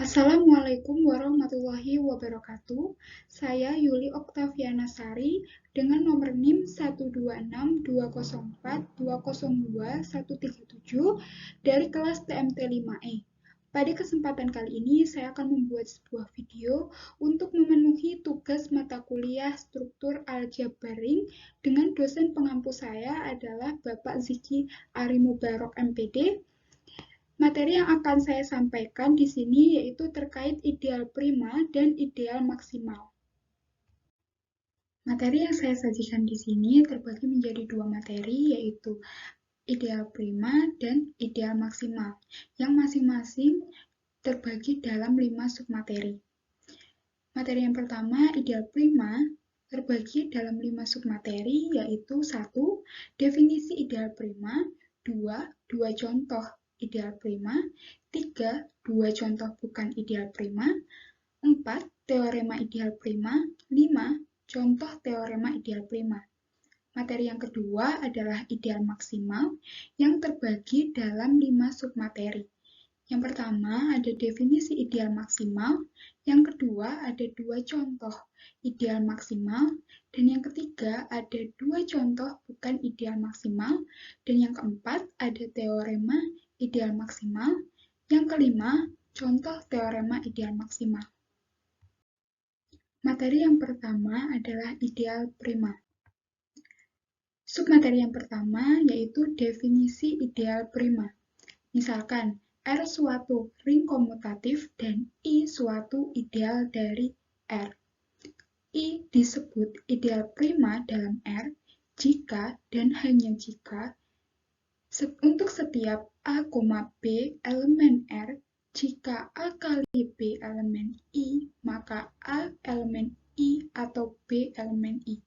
Assalamualaikum warahmatullahi wabarakatuh. Saya Yuli Oktaviana Sari dengan nomor NIM 1262042021137 dari kelas TMT 5E. Pada kesempatan kali ini saya akan membuat sebuah video untuk memenuhi tugas mata kuliah struktur aljabaring dengan dosen pengampu saya adalah Bapak Ziki Arimubarok MPD. Materi yang akan saya sampaikan di sini yaitu terkait ideal prima dan ideal maksimal. Materi yang saya sajikan di sini terbagi menjadi dua materi, yaitu ideal prima dan ideal maksimal, yang masing-masing terbagi dalam 5 submateri. Materi yang pertama, ideal prima, terbagi dalam 5 submateri, yaitu 1. Definisi ideal prima, 2 contoh ideal prima, 3. 2 contoh bukan ideal prima, 4. Teorema ideal prima, 5. Contoh teorema ideal prima. Materi yang kedua adalah ideal maksimal yang terbagi dalam 5 submateri. Yang pertama ada definisi ideal maksimal, yang kedua ada 2 contoh ideal maksimal, dan yang ketiga ada 2 contoh bukan ideal maksimal, dan yang keempat ada teorema ideal maksimal, yang kelima contoh teorema ideal maksimal. Materi yang pertama adalah ideal prima. Submateri yang pertama yaitu definisi ideal prima. Misalkan, R suatu ring komutatif dan I suatu ideal dari R. I disebut ideal prima dalam R jika dan hanya jika untuk setiap A, B elemen R, jika A kali B elemen I, maka A elemen I atau B elemen I.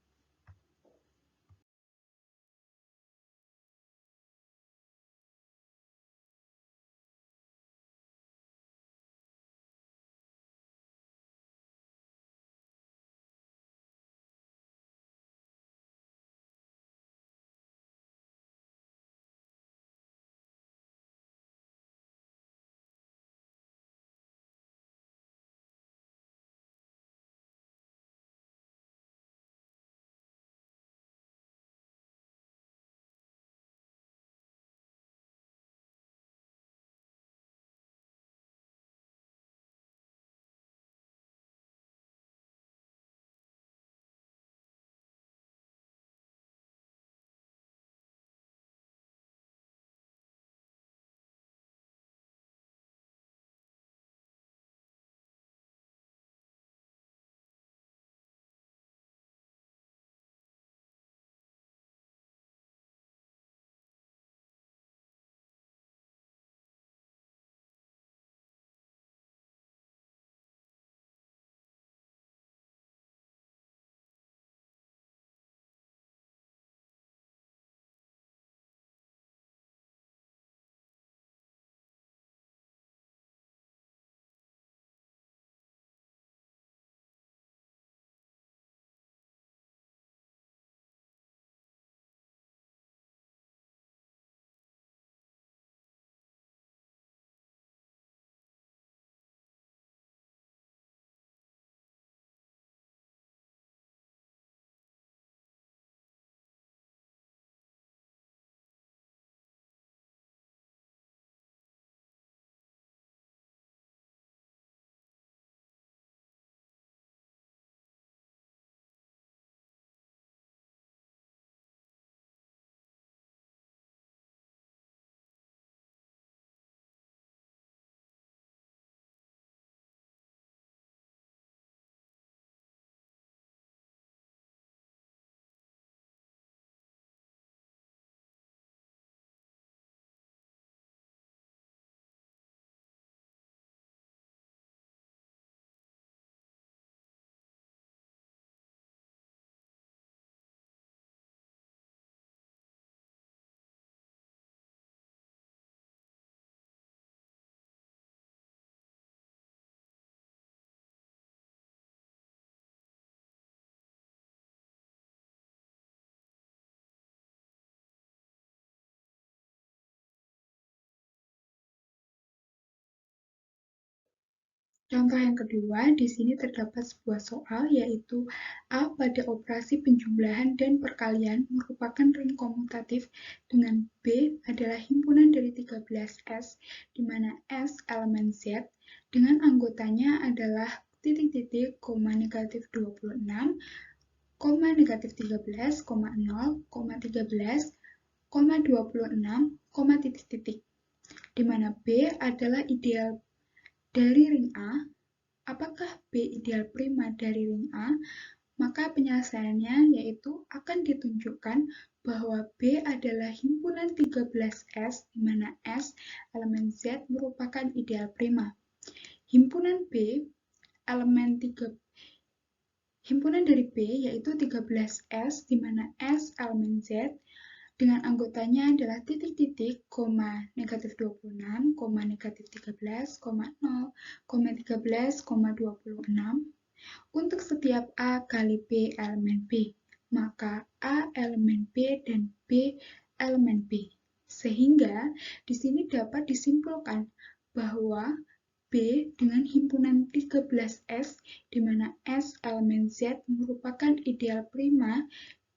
Contoh yang kedua, di sini terdapat sebuah soal yaitu A pada operasi penjumlahan dan perkalian merupakan ring komutatif dengan B adalah himpunan dari 13S, di mana S elemen Z dengan anggotanya adalah titik-titik, koma negatif 26, koma negatif 13, koma 0, koma 13, koma 26, koma titik-titik, di mana B adalah ideal dari ring A. Apakah B ideal prima dari ring A? Maka penyelesaiannya yaitu akan ditunjukkan bahwa B adalah himpunan 13S, di mana S elemen Z merupakan ideal prima. Himpunan B elemen 3 Himpunan dari B yaitu 13S, di mana S elemen Z dengan anggotanya adalah titik-titik, koma negatif 26, koma negatif 13, koma 0, koma 13, koma 26 untuk setiap A kali B elemen B. Maka A elemen B dan B elemen B. Sehingga di sini dapat disimpulkan bahwa B dengan himpunan 13S, di mana S elemen Z merupakan ideal prima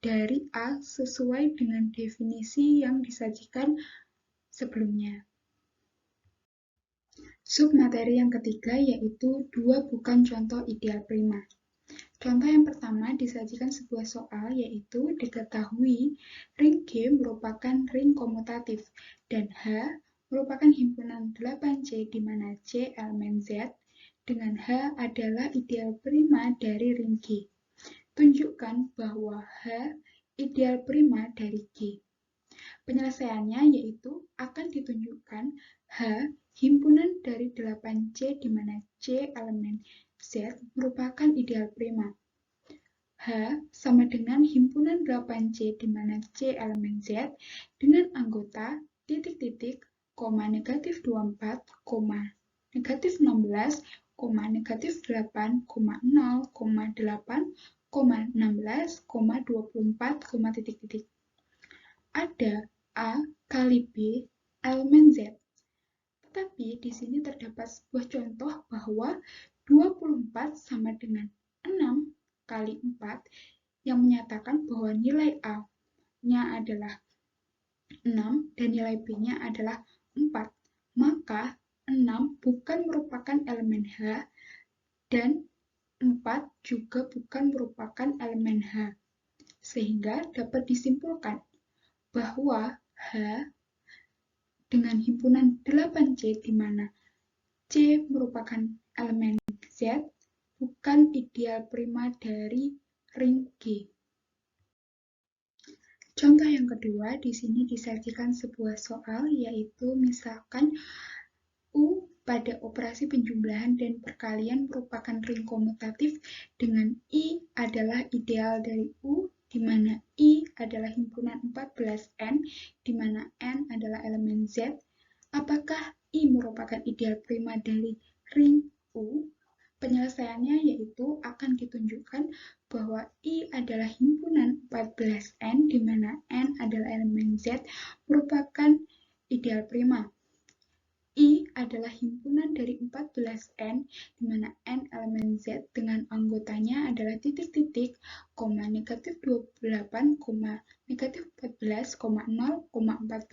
dari A sesuai dengan definisi yang disajikan sebelumnya. Submateri yang ketiga yaitu dua bukan contoh ideal prima. Contoh yang pertama disajikan sebuah soal yaitu diketahui ring G merupakan ring komutatif dan H merupakan himpunan 8C di mana C elemen Z dengan H adalah ideal prima dari ring G. Tunjukkan bahwa H ideal prima dari G. Penyelesaiannya yaitu akan ditunjukkan H himpunan dari 8C di mana C elemen Z merupakan ideal prima. H sama dengan himpunan 8C di mana C elemen Z dengan anggota titik-titik, koma negatif 24, koma negatif 16, koma negatif 8, koma 0, koma 8, koma 16, koma 24, koma titik-titik. Ada A kali B elemen Z. Tetapi di sini terdapat sebuah contoh bahwa 24 sama dengan 6 kali 4 yang menyatakan bahwa nilai A-nya adalah 6 dan nilai B-nya adalah 4. Maka 6 bukan merupakan elemen H dan 4 juga bukan merupakan elemen H. Sehingga dapat disimpulkan bahwa H dengan himpunan 8C di mana C merupakan elemen Z bukan ideal prima dari ring G. Contoh yang kedua, di sini disajikan sebuah soal yaitu misalkan U pada operasi penjumlahan dan perkalian merupakan ring komutatif dengan I adalah ideal dari U, di mana I adalah himpunan 14N, di mana N adalah elemen Z. Apakah I merupakan ideal prima dari ring U? Penyelesaiannya yaitu akan ditunjukkan bahwa I adalah himpunan 14N, di mana N adalah elemen Z, merupakan ideal prima. I adalah himpunan dari 14N, di mana N elemen Z dengan anggotanya adalah titik-titik, koma negatif 28, koma negatif 14, koma 0, koma 14,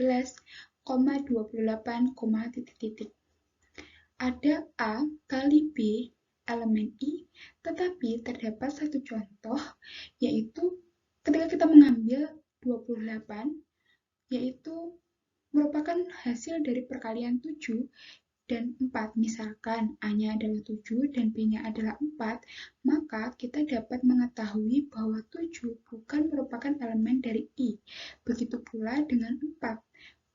koma 28, koma titik-titik. Ada A kali B elemen I, tetapi terdapat satu contoh, yaitu ketika kita mengambil 28, yaitu merupakan hasil dari perkalian 7 dan 4. Misalkan A-nya adalah 7 dan B-nya adalah 4, maka kita dapat mengetahui bahwa 7 bukan merupakan elemen dari I. Begitu pula dengan 4,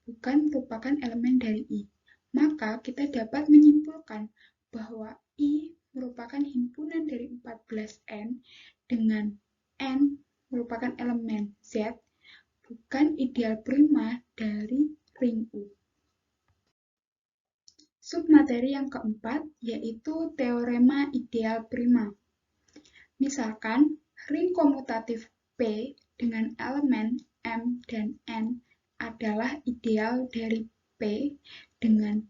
bukan merupakan elemen dari I. Maka kita dapat menyimpulkan bahwa I merupakan himpunan dari 14N dengan N merupakan elemen Z, bukan ideal prima dari ring U. Submateri yang keempat yaitu teorema ideal prima. Misalkan ring komutatif P dengan elemen M dan N adalah ideal dari P dengan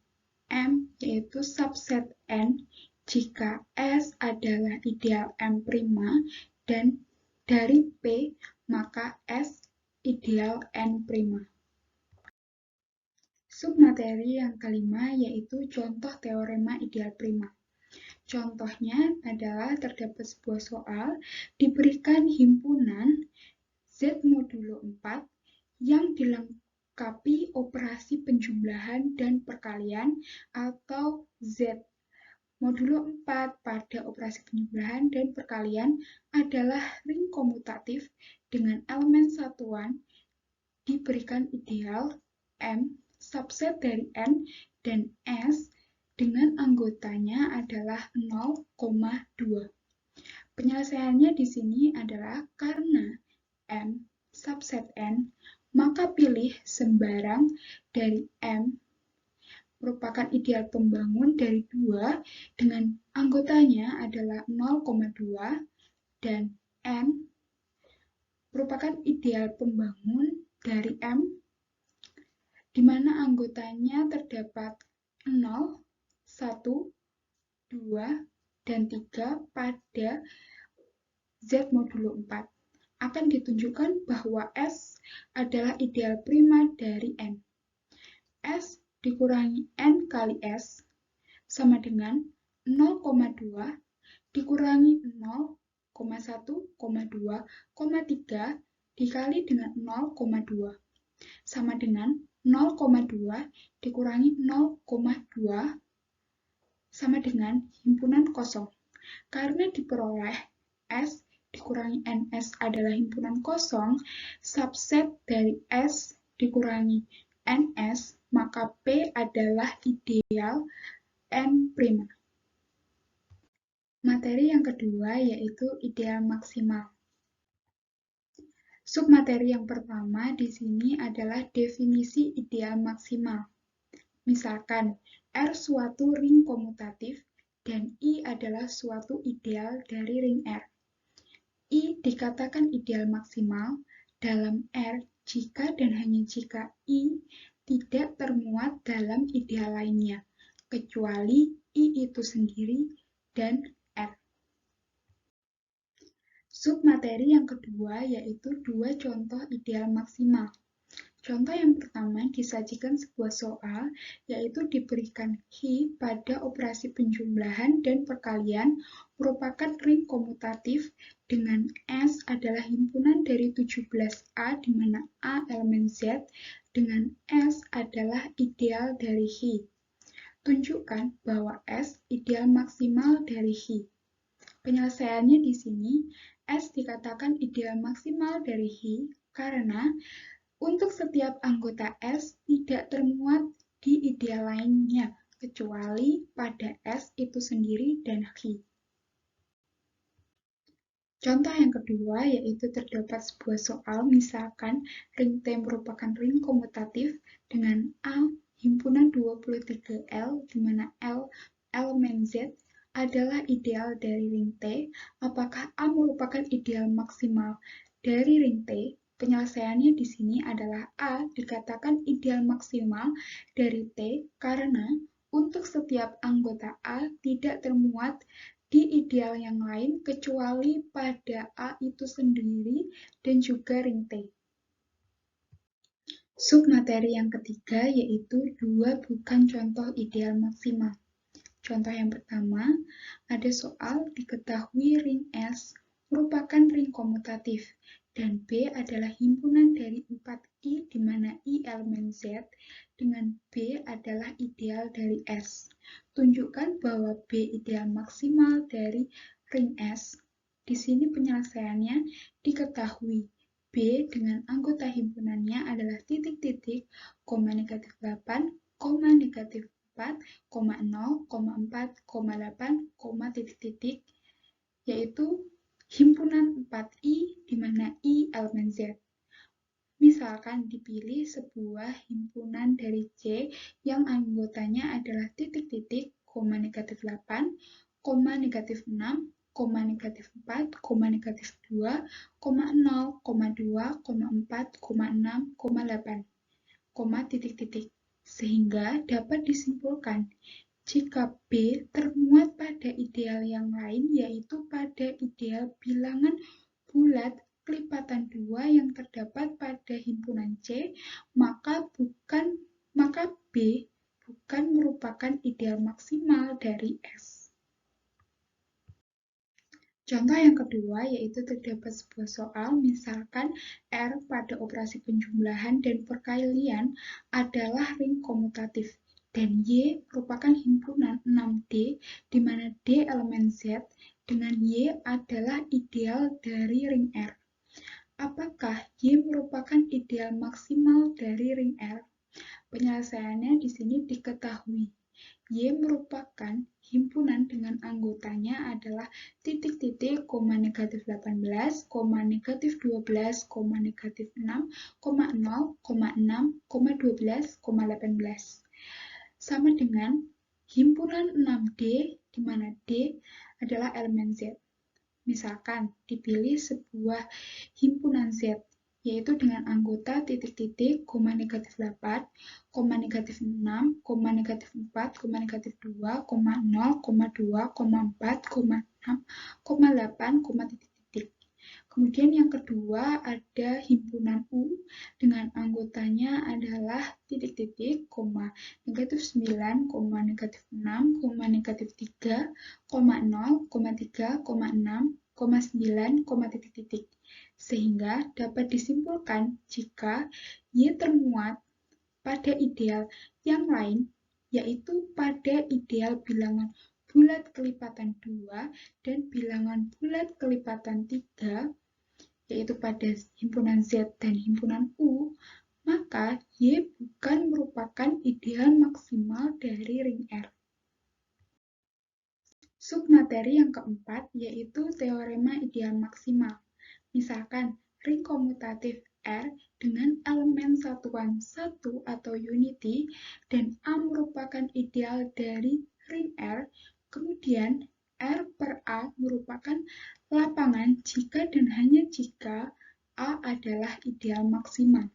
M yaitu subset N, jika S adalah ideal M' dan dari P, maka S ideal N'. Submateri yang kelima yaitu contoh teorema ideal prima. Contohnya adalah terdapat sebuah soal diberikan himpunan Z modulo 4 yang dilengkapi operasi penjumlahan dan perkalian atau Z modulo 4 pada operasi penjumlahan dan perkalian adalah ring komutatif dengan elemen satuan diberikan ideal M subset dari N dan S dengan anggotanya adalah 0,2. Penyelesaiannya di sini adalah karena M subset N, maka pilih sembarang dari M merupakan ideal pembangun dari 2 dengan anggotanya adalah 0,2 dan N merupakan ideal pembangun dari M di mana anggotanya terdapat 0, 1, 2, dan 3 pada Z modulo 4. Akan ditunjukkan bahwa S adalah ideal prima dari N. S dikurangi N kali S sama dengan 0,2 dikurangi 0,1, 2, 3 dikali dengan 0,2 sama dengan 0,2 dikurangi 0,2 sama dengan himpunan kosong. Karena diperoleh S dikurangi NS adalah himpunan kosong, subset dari S dikurangi NS, maka P adalah ideal N'. Materi yang kedua yaitu ideal maksimal. Submateri yang pertama di sini adalah definisi ideal maksimal. Misalkan, R suatu ring komutatif dan I adalah suatu ideal dari ring R. I dikatakan ideal maksimal dalam R jika dan hanya jika I tidak termuat dalam ideal lainnya, kecuali I itu sendiri dan R. Submateri yang kedua yaitu dua contoh ideal maksimal. Contoh yang pertama disajikan sebuah soal yaitu diberikan Hi pada operasi penjumlahan dan perkalian merupakan ring komutatif dengan S adalah himpunan dari 17A di mana A elemen Z dengan S adalah ideal dari Hi. Tunjukkan bahwa S ideal maksimal dari Hi. Penyelesaiannya di sini, S dikatakan ideal maksimal dari Hi karena untuk setiap anggota S tidak termuat di ideal lainnya, kecuali pada S itu sendiri dan Hi. Contoh yang kedua yaitu terdapat sebuah soal, misalkan ring T merupakan ring komutatif dengan A himpunan 23L, di mana L elemen Z adalah ideal dari ring T, apakah A merupakan ideal maksimal dari ring T? Penyelesaiannya di sini adalah A dikatakan ideal maksimal dari T karena untuk setiap anggota A tidak termuat di ideal yang lain kecuali pada A itu sendiri dan juga ring T. Submateri yang ketiga yaitu dua bukan contoh ideal maksimal. Contoh yang pertama, ada soal diketahui ring S merupakan ring komutatif dan B adalah himpunan dari 4I di mana I elemen Z dengan B adalah ideal dari S. Tunjukkan bahwa B ideal maksimal dari ring S. Di sini penyelesaiannya diketahui B dengan anggota himpunannya adalah titik-titik, koma negatif 8, koma negatif 4, 0, 4, 8, titik-titik, yaitu himpunan 4I di mana I elemen Z. Misalkan dipilih sebuah himpunan dari C yang anggotanya adalah titik-titik, koma negatif 8, koma negatif 6, koma negatif 4, koma negatif 2, koma 0, koma 2, koma 4, koma 6, koma 8, koma titik-titik. Sehingga dapat disimpulkan jika B termuat pada pada ideal yang lain, yaitu pada ideal bilangan bulat kelipatan 2 yang terdapat pada himpunan C, maka B bukan merupakan ideal maksimal dari S. Contoh yang kedua yaitu terdapat sebuah soal, misalkan R pada operasi penjumlahan dan perkalian adalah ring komutatif, dan Y merupakan himpunan 6D, di mana D elemen Z dengan Y adalah ideal dari ring R. Apakah Y merupakan ideal maksimal dari ring R? Penyelesaiannya di sini diketahui. Y merupakan himpunan dengan anggotanya adalah titik-titik, negatif 18, negatif 12, negatif 6, 0, 6, 12, 18. Sama dengan himpunan 6D, di mana D adalah elemen Z. Misalkan dipilih sebuah himpunan Z, yaitu dengan anggota titik-titik, negatif 8, negatif 6, negatif 4, negatif 2, 0, 2, 4, 6, 8, titik-titik. Kemudian yang kedua ada himpunan U dengan anggotanya adalah titik-titik, negatif 9, negatif 6, negatif 3, 0, 3, 6, 9, titik-titik. Sehingga dapat disimpulkan jika Y termuat pada ideal yang lain, yaitu pada ideal bilangan bulat kelipatan 2 dan bilangan bulat kelipatan 3, yaitu pada himpunan Z dan himpunan U, maka Y bukan merupakan ideal maksimal dari ring R. Submateri yang keempat yaitu teorema ideal maksimal. Misalkan, ring komutatif R dengan elemen satuan 1 atau unity dan A merupakan ideal dari ring R, kemudian R per A merupakan lapangan jika dan hanya jika A adalah ideal maksimal.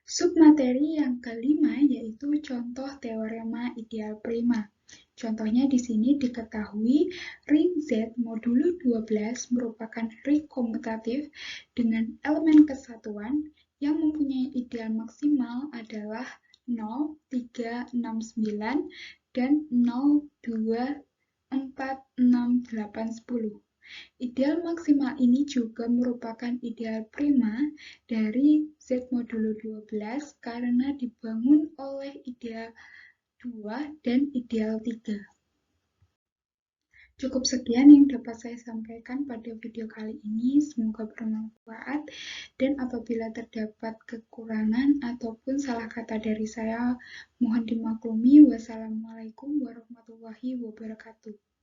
Submateri yang kelima yaitu contoh teorema ideal prima. Contohnya di sini diketahui ring Z modulo 12 merupakan ring komutatif dengan elemen kesatuan yang mempunyai ideal maksimal adalah 0, 3, 6, 9 dan 0, 2, 4, 6, 8, 10. Ideal maksimal ini juga merupakan ideal prima dari Z modulo 12 karena dibangun oleh ideal 2 dan ideal 3. Cukup sekian yang dapat saya sampaikan pada video kali ini, semoga bermanfaat, dan apabila terdapat kekurangan ataupun salah kata dari saya, mohon dimaklumi. Wassalamualaikum warahmatullahi wabarakatuh.